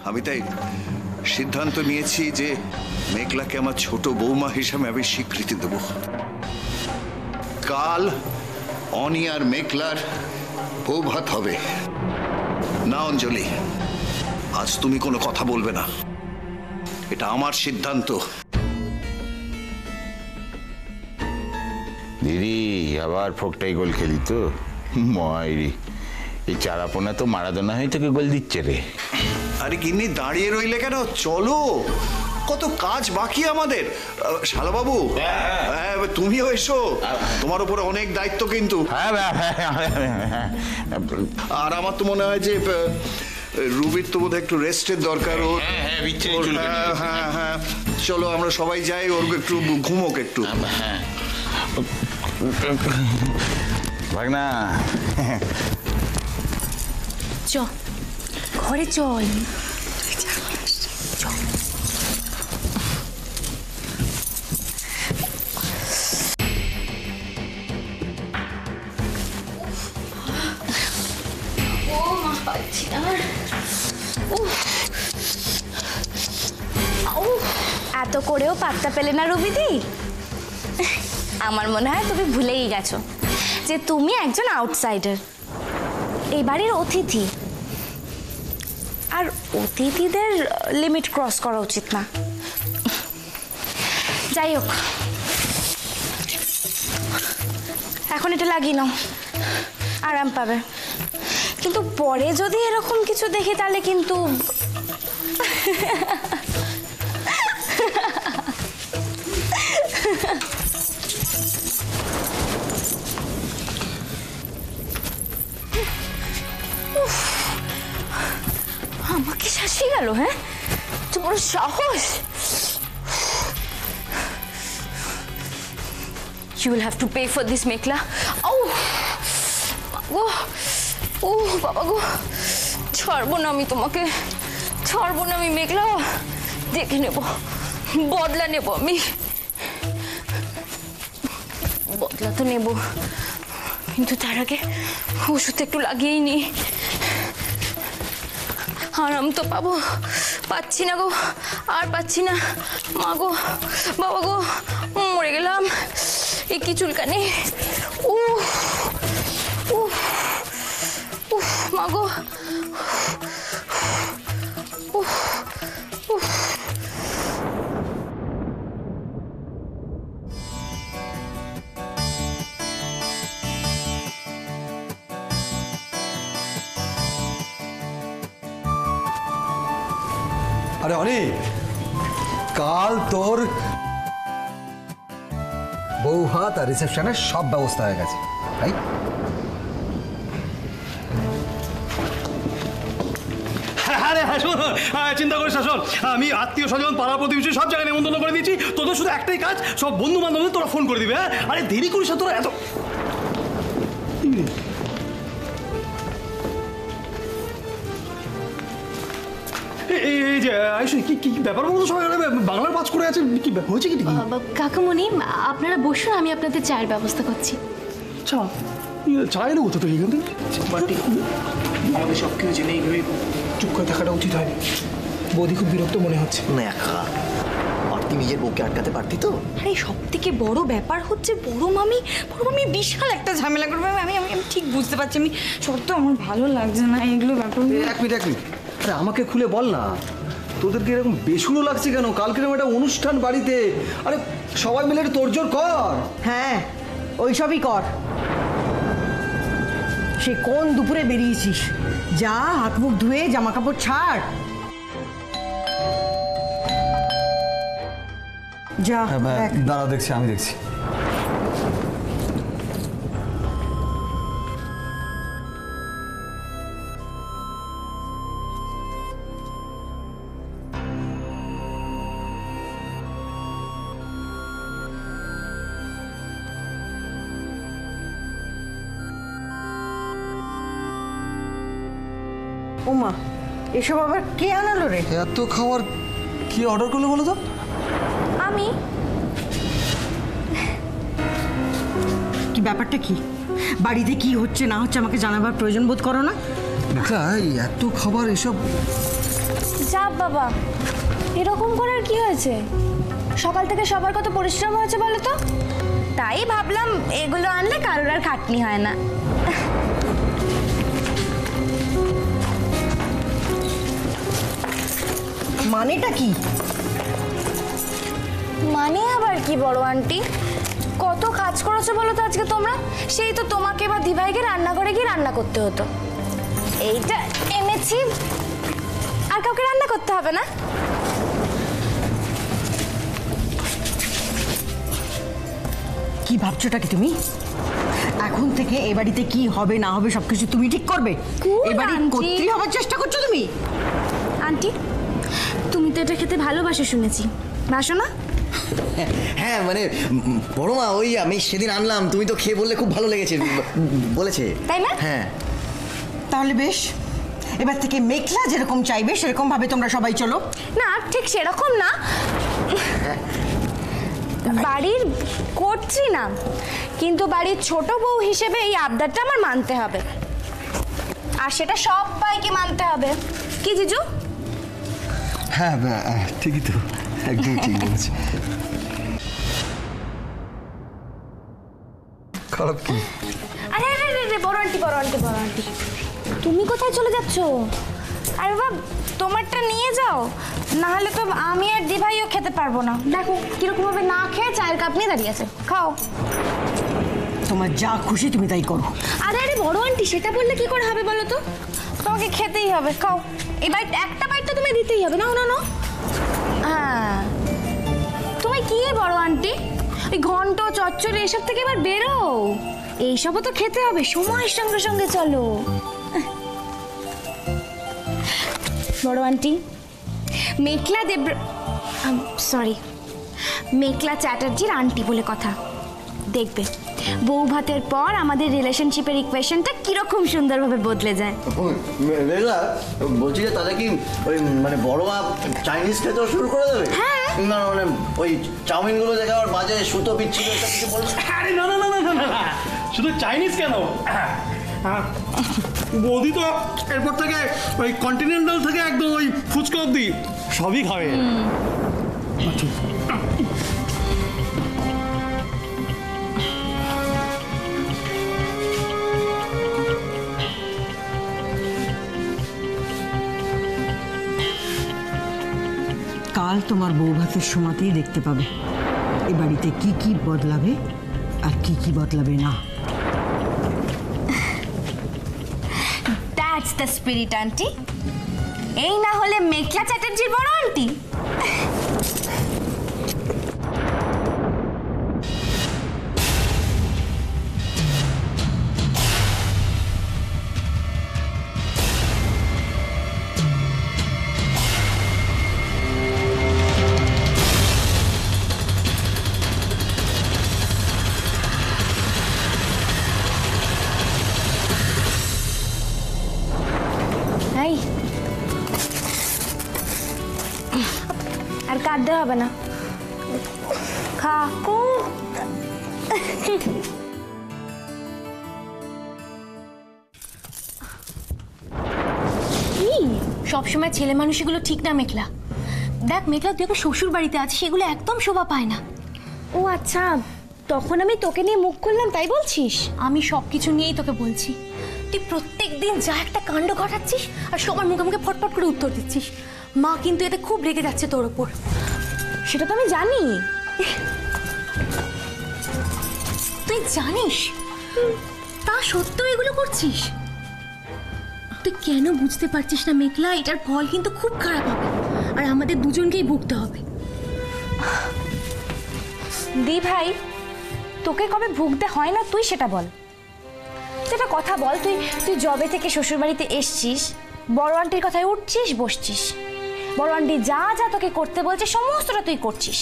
আমি তাই সিদ্ধান্ত নিয়েছি যে মেঘলাকে আমার ছোট বৌমা হিসাবে আমি স্বীকৃতি দেব। কাল অনি আর মেঘলার বৌভাত হবে। না অঞ্জলি, আজ তুমি কোনো কথা বলবে না, এটা আমার সিদ্ধান্ত। দিদি আবার ফোকটাই গোল খেলি তো মাইরি, এই চারাপোনা তো মারাদোনা হয়ে তোকে গোল দিচ্ছে রে। আরে গিন্নি দাঁড়িয়ে রইলে কেন, চলো, কত কাজ বাকি আমাদের। শালাবাবু, তুমিও এসো, তোমার উপরে অনেক দায়িত্ব কিন্তু। আর আমার তো মনে হয় যে রুবির তো বোধহয় একটু রেস্টের দরকার। হ্যাঁ হ্যাঁ, চলো আমরা সবাই যাই, ওর একটু ঘুমোক একটু। ভাগনা চ ঘরে চল। এত করেও পাত্তা পেলে না রুবিদি? আমার মনে হয় তুমি ভুলেই গেছো যে তুমি একজন আউটসাইডার, এই বাড়ির অতিথি। আর অতিথিদের লিমিট ক্রস করা উচিত না। যাই হোক, এখন এটা লাগিয়ে নাও, আরাম পাবে। কিন্তু পরে যদি এরকম কিছু দেখি তাহলে কিন্তু আমাকে শাসিয়ে গেল। হ্যাঁ, তো বড় সাহস। You will have to pay for this, Mekla. Oh, ও বাবা গো, ছাড়বো না আমি তোমাকে, ছাড়বো না আমি মেঘলা। দেখে নেব, বদলা নেব আমি, বদলা তো নেব, কিন্তু তার আগে ওষুধ একটু লাগিয়েই নি, আরাম তো পাবো। পাচ্ছি না গো, আর পাচ্ছি না। মা গো, বাবা গো, মরে গেলাম। এ কি চুলকানি! উফ উফ উফ, মা গো, উফ উফ। আরে অনেক, কাল তোর বউ হাত আর রিসেপশনের সব ব্যবস্থা হয়ে গেছে, তাই? আরে হ্যাঁ, শোন, চিন্তা করিস না, শোন, আমি আত্মীয় স্বজন পাড়া প্রতিবেশী সব জায়গায় নিমন্ত্রণ করে দিয়েছি। তোদের শুধু একটাই কাজ, সব বন্ধু বান্ধবদের তোরা ফোন করে দিবে। হ্যাঁ, আরে দেরি করিস না তোরা এত। এই যে আইসু, কি কি ব্যাপার বলতো? সবাই বাংলার পাঁচ করে আছে, কি হয়েছে? কি কাকামণি, আপনারা বসুন, আমি আপনাদের চায়ের ব্যবস্থা করছি। চা চা এলো কোথা থেকে? এখান থেকে আমাদের সব কিছু জেনে এইভাবে চুপ করে থাকাটা উচিত হয়। বৌদি খুব বিরক্ত মনে হচ্ছে। না একা আর তুই নিজের বউকে আটকাতে পারতি তো। আরে সব থেকে বড় ব্যাপার হচ্ছে বড় মামি বিশাল একটা ঝামেলা করবে। আমি আমি আমি ঠিক বুঝতে পারছি, আমি সত্য আমার ভালো লাগছে না এগুলো ব্যাপার। এক মিনিট, আরে আমাকে খুলে বল না, তোদেরকে এরকম বেসুরো লাগছে কেন? কালকে একটা অনুষ্ঠান বাড়িতে, আরে সবাই মিলে একটু তোড়জোড় কর। হ্যাঁ, ওইসবই কর। সে কোন দুপুরে বেরিয়েছিস? যা, হাত মুখ ধুয়ে জামা কাপড় ছাড়, যা। দাঁড়া, দেখছি, আমি দেখছি। ওমা, এসব আবার কে আনালো রে? এত খাবার কি অর্ডার করলো বলো তো? আমি। কি ব্যাপারটা কি? বাড়িতে কি হচ্ছে না হচ্ছে আমাকে জানাবার প্রয়োজন বোধ করো না? এত খাবার, এসব যা লাভ বাবা, এরকম করার কি হয়েছে? সকাল থেকে সবার কত পরিশ্রম হয়েছে বলো তো, তাই ভাবলাম এগুলো আনলে কারোর আর খাটনি হয় না। মানেটা কি? মানে আবার কি বড় আন্টি, কত কাজ করেছো বলো তো আজকে তোমরা? সেই তো তোমাকে বা দিভাইকে রান্নাঘরে গিয়ে রান্না করতে হতো, এইটা এনেছি, আর কাউকে রান্না করতে হবে না। কি ভাবছোটা কি তুমি? এখন থেকে এ বাড়িতে কি হবে না হবে সবকিছু তুমি ঠিক করবে? Cool, এ বাড়ির আন্টি। কর্ত্রী হওয়ার চেষ্টা করছো তুমি? আন্টি, তুমি তো এটা খেতে ভালোবাসো শুনেছি, বাসো না? হ্যাঁ মানে বড় মা, ওই আমি সেদিন আনলাম, তুমি তো খেয়ে বললে খুব ভালো লেগেছে বলেছে। তাই না? হ্যাঁ। তাহলে বেশ, এবার থেকে মেঘলা যেরকম চাইবে সেরকম ভাবে তোমরা সবাই চলো। না ঠিক সেরকম না, বাড়ির কর্ত্রী না, কিন্তু বাড়ির ছোট বউ হিসেবে এই আবদারটা আমার মানতে হবে, আর সেটা সবাইকে মানতে হবে। কি জিজু? হ্যাঁ ঠিকই তো, একদম ঠিক বলেছে। খারাপ কি? আরে আরে আরে বড় আন্টি, বড় আন্টি, বড় আন্টি, তুমি কোথায় চলে যাচ্ছ? আরে বাবা, তোমারটা নিয়ে যাও, না হলে তো আমি আর দিভাইও খেতে পারবো না। দেখো কিরকম ভাবে না খেয়ে চায়ের কাপ নিয়ে দাঁড়িয়ে আছে, খাও। তোমার যা খুশি তুমি তাই করো। আরে আরে বড় আন্টি, সেটা বললে কি করে হবে বলো তো? তোমাকে খেতেই হবে, খাও। এই বাইট, একটা বাইট তো তুমি দিতেই হবে। না না না, হ্যাঁ তুমি কি বড় আন্টি, ওই ঘন্ট চচ্চড়ি এসব থেকে এবার বেরো, এইসবও তো খেতে হবে, সময়ের সঙ্গে সঙ্গে চলো। বড় আন্টি, মেঘলা সরি, মেঘলা চ্যাটার্জির আন্টি বলে কথা, দেখবে বউ ভাতের পর আমাদের রিলেশনশিপের ইকুয়েশনটা কিরকম সুন্দরভাবে বদলে যায়। মেঘলা, বলছি যে তাহলে কি ওই মানে বড় মা চাইনিজ খেতে শুরু করে দেবে? হ্যাঁ। না মানে ওই চাউমিনগুলো দেখে আবার বাজে সুতো পিচ্ছিল কিছু বলছো? আরে না না না না না না না, শুধু চাইনিজ কেন, বৌদি তো এরপর থেকে ওই কন্টিনেন্টাল থেকে একদম ওই ফুচকা অব্দি সবই খাবে। কাল তোমার বউ ভাতের সময়তেই দেখতে পাবে এ বাড়িতে কি কি বদলাবে আর কি কি বদলাবে না। দ্যাটস দ্য স্পিরিট আন্টি, এই না হলে মেঘলা চ্যাটার্জির বড় আন্টি। আর কাঁদতে হবে না, খা। সবসময় ছেলে মানুষগুলো ঠিক না মেঘলা। দেখ মেঘলা, তুই এখন শ্বশুর বাড়িতে আছিস, সেগুলো একদম শোভা পায় না। ও আচ্ছা, তখন আমি তোকে নিয়ে মুখ খুললাম তাই বলছিস? আমি সব কিছু নিয়েই তোকে বলছি। তুই প্রত্যেক দিন যা একটা কাণ্ড ঘটাচ্ছিস আর সবার মুখে মুখে ফটফট করে উত্তর দিচ্ছিস। মা কিন্তু এতে খুব রেগে যাচ্ছে তোর ওপর। সেটা তো আমি জানি। তুই জানিস তা সত্ত্বেও এগুলো করছিস? তুই কেন বুঝতে পারছিস না মেঘলা? এটার ফল কিন্তু খুব খারাপ হবে, আর আমাদের দুজনকেই ভুগতে হবে। দি ভাই, তোকে কবে ভুগতে হয় না তুই সেটা বল। সেটা কথা বল, তুই জবে থেকে শ্বশুর বাড়িতে এসছিস, বড় আন্টির কথায় উঠছিস বসছিস, বড় আন্টি যা যা তোকে করতে বলছে সমস্তটা তুই করছিস,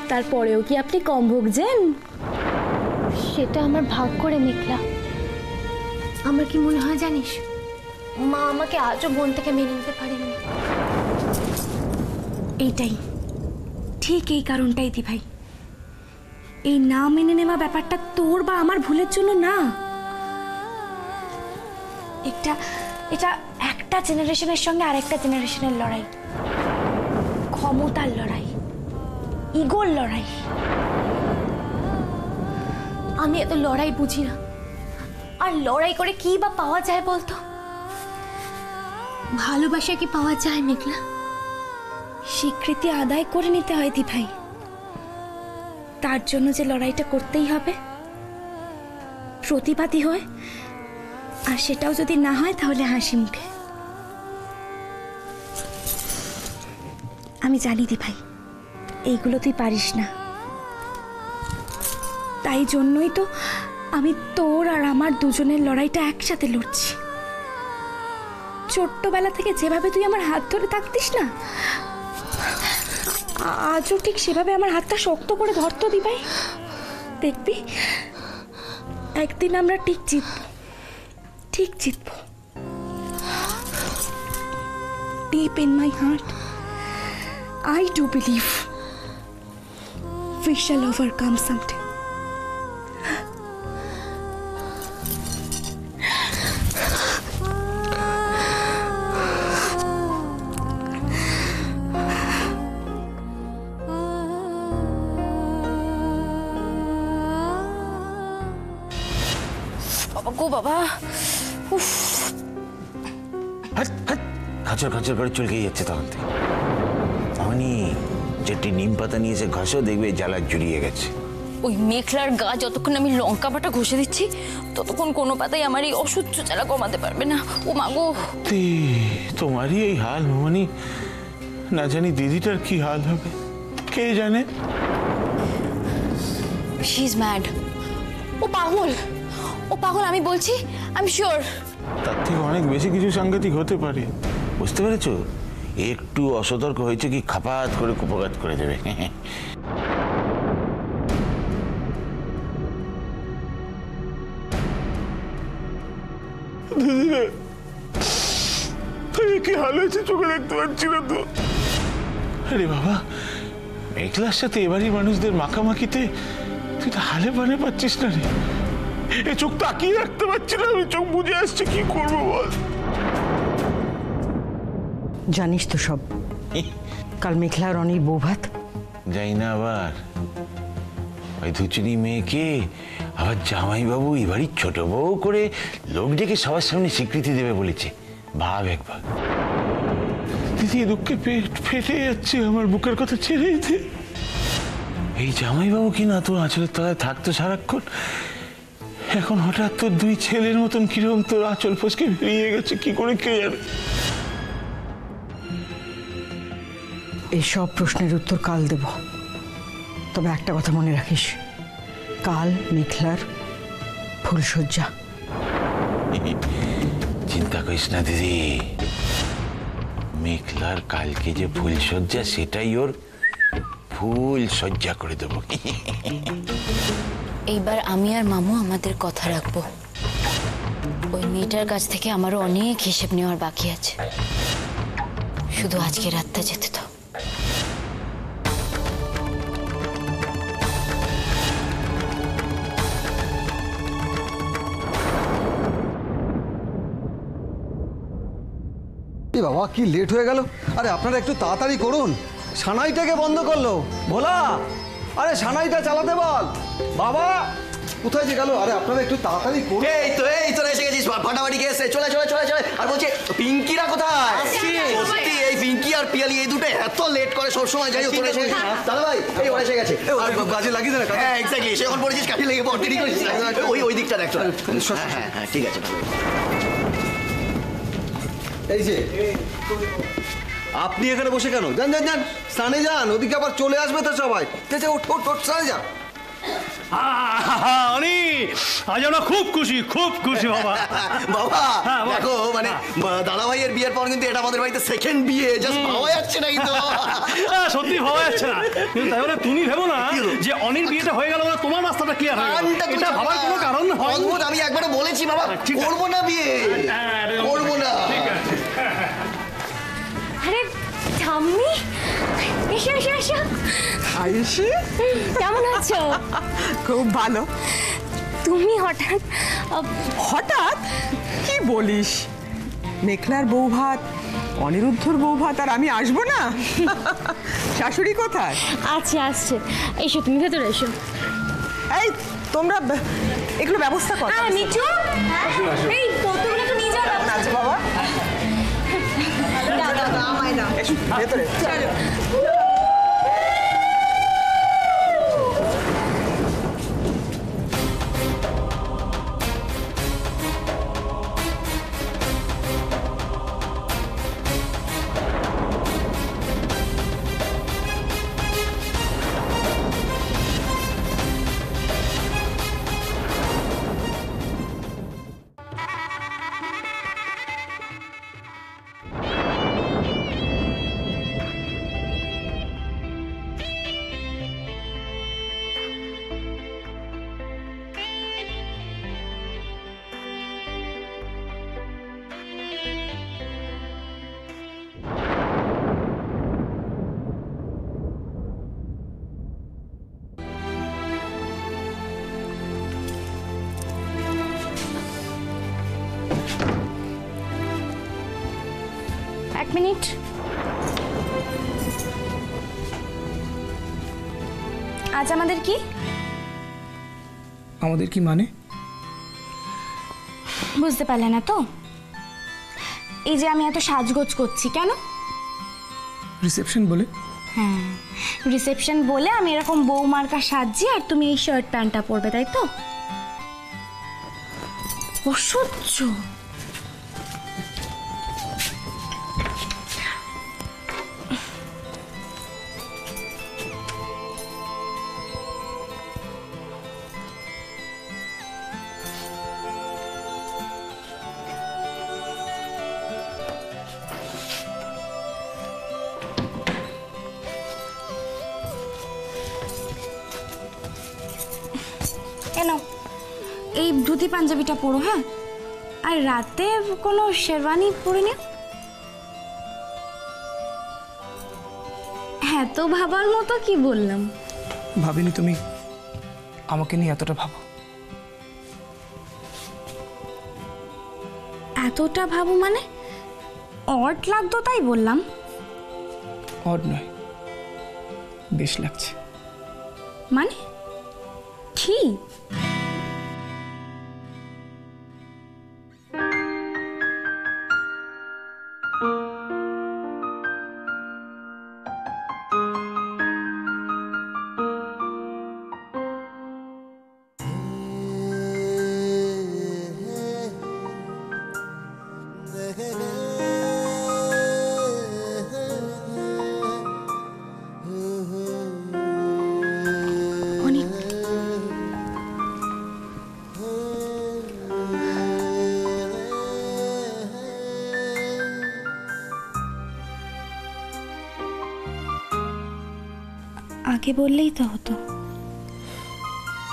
তারপরেও কি আপনি কম ভুগছেন? সেটা আমার ভাগ করে মেঘলা। আমার কি মনে হয় জানিস, মা আমাকে আজও বোন থেকে মেনে নিতে পারেনি। এইটাই ঠিক, এই কারণটাই দি ভাই, এই না মেনে নেওয়া ব্যাপারটা তোর বা আমার ভুলের জন্য না, এটা একটা একটা জেনারেশনের সঙ্গে আরেকটা জেনারেশনের লড়াই, ক্ষমতার লড়াই, ইগোর লড়াই। আমি এত লড়াই বুঝি না। আর লড়াই করে কি বা পাওয়া যায় বলতো? ভালোবাসা কি পাওয়া যায় মেঘলা? স্বীকৃতি আদায় করে নিতে হয় দি ভাই। তার জন্য যে লড়াইটা করতেই হবে, প্রতিবাদী হয়, আর সেটাও যদি না হয় তাহলে হাসি মুখে। আমি জানি দি ভাই এইগুলো তুই পারিস না, তাই জন্যই তো আমি তোর আর আমার দুজনের লড়াইটা একসাথে লড়ছি। ছোট্টবেলা থেকে যেভাবে তুই আমার হাত ধরে থাকতিস না, আজও ঠিক সেভাবে আমার হাতটা শক্ত করে ধরতো দি ভাই। দেখবি একদিন আমরা ঠিক জিতব, ঠিক জিতব। Deep in my heart, I do believe we shall overcome someday. বাবা গো বাবা, উফ, খাঁচর খাঁচর করে চলকে যাচ্ছে তখন থেকে। অনি যেটি নিম পাতা নিয়েছে ঘষেও দেখবে জ্বালা জুড়িয়ে গেছে। ওই মেঘলার গা যতক্ষণ আমি লঙ্কা বাটা ঘষে দিচ্ছি ততক্ষণ কোনো পাতাই আমার এই অসহ্য জ্বালা কমাতে পারবে না। ও মা গো, তোমারই এই হাল মনি, না জানি দিদিটার কি হাল হবে কে জানে। She is mad. ও পাগল, ও পাগল, আমি বলছি, আই এম শিওর। তার থেকে অনেক বেশি কিছু সাংঘাতিক হতে পারে, বুঝতে পেরেছো? একটু অসতর্ক হয়েছে কি খাপাত করে কুপঘাত করে দেবে। কি হাল হয়েছে চোখে দেখতে পাচ্ছি না তো। আরে বাবা, মেঘলার সাথে এবারই মানুষদের মাখামাখিতে তুই তো হালে পানে পাচ্ছিস না রে। এ চোখ তাকিয়ে রাখতে পারছি না, আমি চোখ বুঝে আসছে, কি করবো বল। জানিস তো সব, কাল মেঘলা আর অনির বৌভাত। যাই না আবার ওই দুচুনি মেয়েকে আবার জামাইবাবু এবারই ছোট বউ করে লোক ডেকে সবার সামনে স্বীকৃতি দেবে বলেছে। ভাব একবার। দিদি দুঃখে পেট ফেটে যাচ্ছে আমার, বুকের কথা ছেড়ে দিতে। এই জামাইবাবু কি না তোর আঁচলের তলায় থাকতো সারাক্ষণ, এখন হঠাৎ তোর দুই ছেলের মতন কিরকম তোর আঁচল ফসকে বেরিয়ে গেছে, কি করে কে জানে। এই সব প্রশ্নের উত্তর কাল দেব, তবে একটা কথা মনে রাখিস, কাল মেঘলার ফুলশয্যা। চিন্তা করিস না দিদি, মেঘলার কালকে যে ফুলশয্যা সেটাই ওর ফুল সজ্জা করে দেবো। এইবার আমি আর মামু আমাদের কথা রাখবো। ওই মেয়েটার কাছ থেকে আমারও অনেক হিসেব নেওয়ার বাকি আছে, শুধু আজকে রাতটা যেতে দাও। এ বাবা, কি লেট হয়ে গেল। আরে আপনারা একটু তাড়াতাড়ি করুন, সানাইটাকে বন্ধ করলো। ভোলা, আরে সানাইটা চালাতে বল। বাবা কোথায় যে গেল? আরে আপনারা একটু তাড়াতাড়ি করুন। এই তো এসে গেছিস, ফাটাফাটি কে এসে চলে চলে চলে চলে। আর বলছি পিঙ্কিরা কোথায়? সত্যি এই পিঙ্কি আর পিয়ালি এই দুটো এত লেট করে সবসময়। যাই তোরা এসে গেছিস দাদা ভাই, এই ওরা এসে গেছে। কাজে লাগিয়ে দেন। হ্যাঁ এক্স্যাক্টলি, সে এখন পড়েছিস কাজে লেগে পড়, দেরি করিস। ওই দিকটা দেখ। হ্যাঁ হ্যাঁ ঠিক আছে। এই যে আপনি এখানে বসে কেন? যান যান যান, স্নানে যান, ওদিকে আবার চলে আসবে তো সবাই। ওঠ ওঠ ওঠ, স্নানে যান। অনি আজ আমরা খুব খুশি, খুব খুশি বাবা। বাবা দেখো, মানে দাদা ভাইয়ের বিয়ের পর কিন্তু এটা আমাদের বাড়িতে সেকেন্ড বিয়ে। জাস্ট ভাবা যাচ্ছে না কিন্তু। সত্যি ভাবা যাচ্ছে না, কিন্তু তাই বলে তুমি ভেবো না যে অনির বিয়েটা হয়ে গেল না তোমার রাস্তাটা ক্লিয়ার হয়ে গেল। এটা ভাবার কোনো কারণ হয়। আমি একবারও বলেছি বাবা করবো না বিয়ে, করবো না। আরে ঠাম্মি, এসো এসো এসো। আয়ুষী, কেমন আছো? খুব ভালো। তুমি হঠাৎ হঠাৎ কি বলিস? মেঘলার বউ ভাত, অনিরুদ্ধর বউ ভাত, আর আমি আসবো না? শাশুড়ি কোথায়? আচ্ছা আসছে, এসো তুমি ভেতরে এসো। এই তোমরা এগুলো ব্যবস্থা করো। মিঠু, এই বোতলগুলো একটু নিয়ে যাও। আচ্ছা বাবা, এসো ভেতরে। এক মিনিট। আজ আমাদের কি? আমাদের কি মানে? বুঝতে পারলে না তো? এই যে আমি এত সাজগোজ করছি কেন? রিসেপশন বলে? হ্যাঁ, রিসেপশন বলে আমি এরকম বৌমার্কা সাজছি, আর তুমি এই শার্ট প্যান্টটা পরবে, তাই তো? অসহ্য। এনো, এই ধুতি পাঞ্জাবিটা পরো, হ্যাঁ? আর রাতে কোনো শেরওয়ানি পরে নিও। হ্যাঁ, তো ভাবার মতো কি বললাম? ভাবিনি তুমি আমাকে নিয়ে এতটা ভাবো। এতটা ভাবো মানে? অড লাগতো তাই বললাম। অড নয়, বেশ লাগছে। মানে কি? আগে বললেই তো হতো।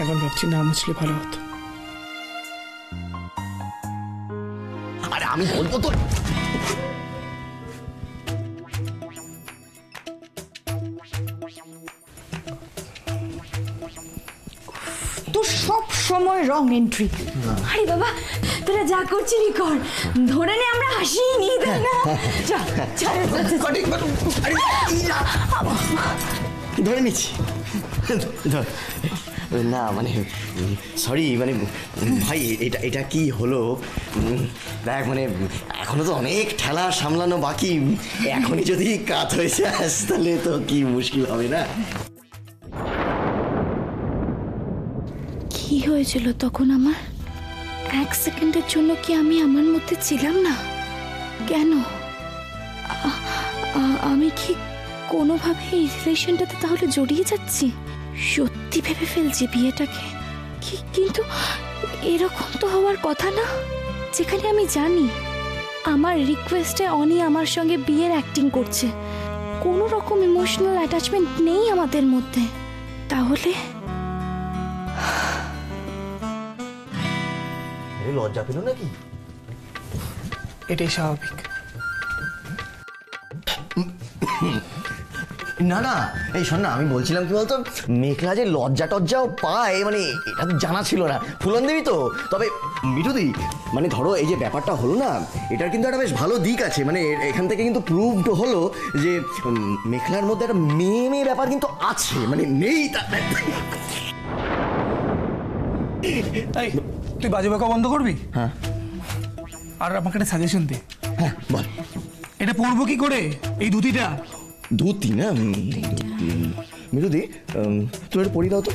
এখন ভাবছি না মুছলে ভালো হতো। আরে আমি বলবো তো। তো সব সময় রং এন্ট্রি। আরে বাবা, তোরা যা করছিলি কর, ধরে নে আমরা হাসিনি, তাই না? ধরে নিচ্ছি। না মানে সরি, মানে ভাই এটা এটা কি হলো দেখ, মানে এখনো তো অনেক ঠেলা সামলানো বাকি। এখনই যদি কাজ হয়েছে তাহলে তো কি মুশকিল হবে না? কি হয়েছিল তখন আমার? এক সেকেন্ডের জন্য কি আমি আমার মধ্যে ছিলাম না? কেন? আমি কি কোনোভাবে এই রিলেশনটাতে তাহলে জড়িয়ে যাচ্ছি? সত্যি ভেবে ফেলছি বিয়েটাকে। কিন্তু এরকম তো হওয়ার কথা না, যেখানে আমি জানি আমার রিকোয়েস্টে অনি আমার সঙ্গে বিয়ের অ্যাক্টিং করছে। কোনো রকম ইমোশনাল অ্যাটাচমেন্ট নেই আমাদের মধ্যে। তাহলে লজ্জা পেল নাকি? এটাই স্বাভাবিক। না না, এই শোন না, আমি বলছিলাম কি বলতো, মেঘলা যে লজ্জা টজ্জাও পায়, মানে এটা তো জানা ছিল না। ফুলন দেবী তো, তবে মিঠুদি মানে ধরো এই যে ব্যাপারটা হলো না, এটার কিন্তু একটা বেশ ভালো দিক আছে। মানে এখান থেকে কিন্তু প্রুভড হলো যে মেঘলার মধ্যে একটা মেয়ে মেয়ে ব্যাপার কিন্তু আছে, মানে নেই তা। তাই তুই বাজে বকা বন্ধ করবি? হ্যাঁ। আর আমাকে একটা সাজেশন দে। হ্যাঁ বল। এটা পরবো কি করে এই ধুতিটা? ধুতি না, মিরুদি, তুই এটা পরি দাও তো।